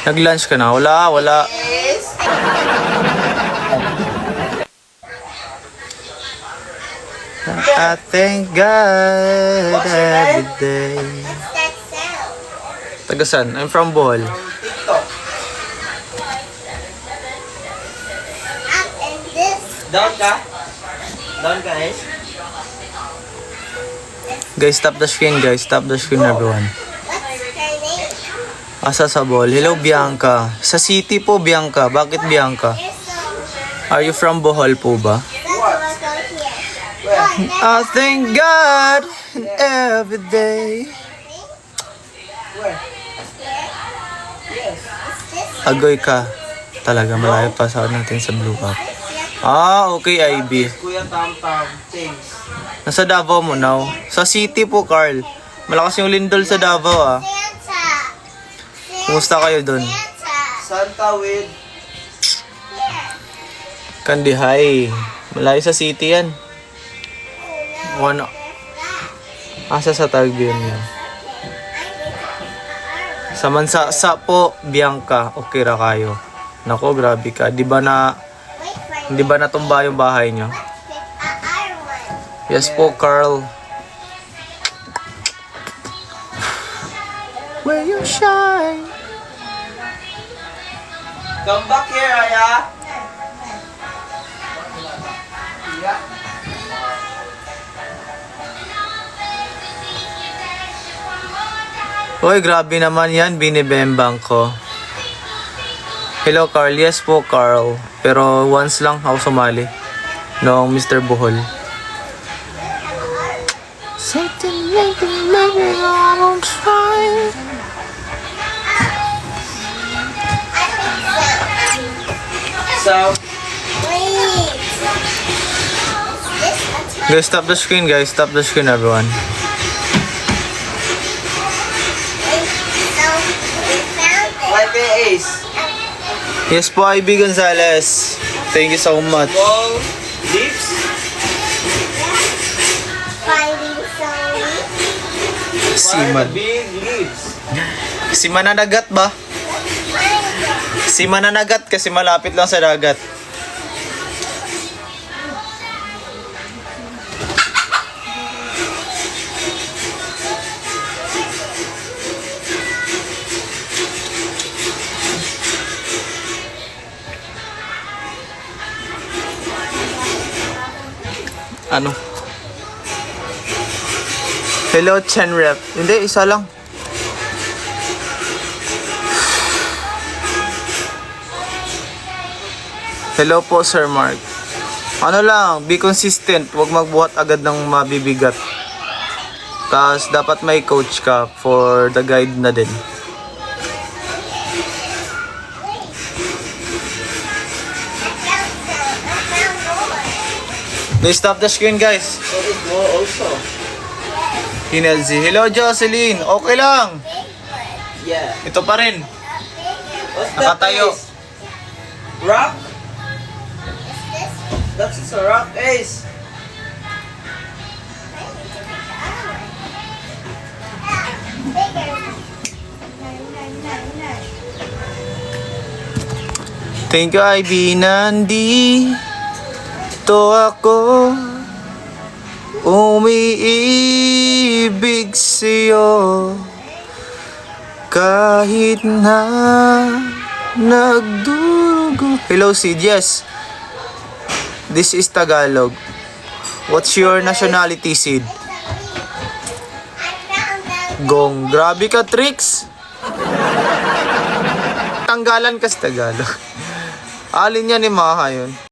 Nag-lunch ka na? Wala. I thank God every day. Tagasan? I'm from Bohol. Down ka? Down ka, guys? Guys, stop the screen, guys. Stop the screen, everyone. Asa sa Bohol? Hello, Bianca. Sa city po, Bianca. Bakit Bianca? Are you from Bohol po ba? I thank God every day. Agoy ka. Talaga, malayo pa sa natin sa Blue Cup. Okay, IB. Kuya Tam Tam, thanks. Nasa Davao mo now. Sa city po, Carl. Malakas yung lindol sa Davao, Kumusta kayo dun? Santa with Kandihay. Malayo sa city yan. Asa sa Tagbion yan. Sa Mansasa po, Bianca. Okay ra kayo. Nako, grabe ka. Di ba natumba yung bahay nyo? Yes po, Carl. Where you shine. come back here, Aya. Uy, grabe naman yan. Binibembang ko. Hello, Carl. Yes po, Carl. Pero once lang ako sumali. Noong Mr. Bohol. So, Guys, stop the screen, guys. Stop the screen, everyone. like the Ace. Yes po, IB Gonzalez. Thank you so much. Small lips. Siman. Big lips. Si Mananagat ba? Si Mananagat kasi malapit lang sa dagat. Ano? Hello, Chen Rep. Hindi, isa lang. Hello po, Sir Mark. Ano lang, be consistent. Huwag magbuhat agad ng mabibigat. Tapos, dapat may coach ka for the guide na din. Please stop the screen, guys. So it more also. Hinelzi. Hello, Jocelyn. Okay lang. Yeah. Ito pa rin. What's Nakatayo. Ace? Rock? That's just a rock, Ace. Thank you, IB. Nandito ako umiibig sa'yo kahit na nagdurugo. Hello, Sid. Yes. This is Tagalog. What's your nationality, Sid? Gong. Grabe ka, Tricks. Tanggalan ka sa Tagalog. Alin yan ni Maha yun?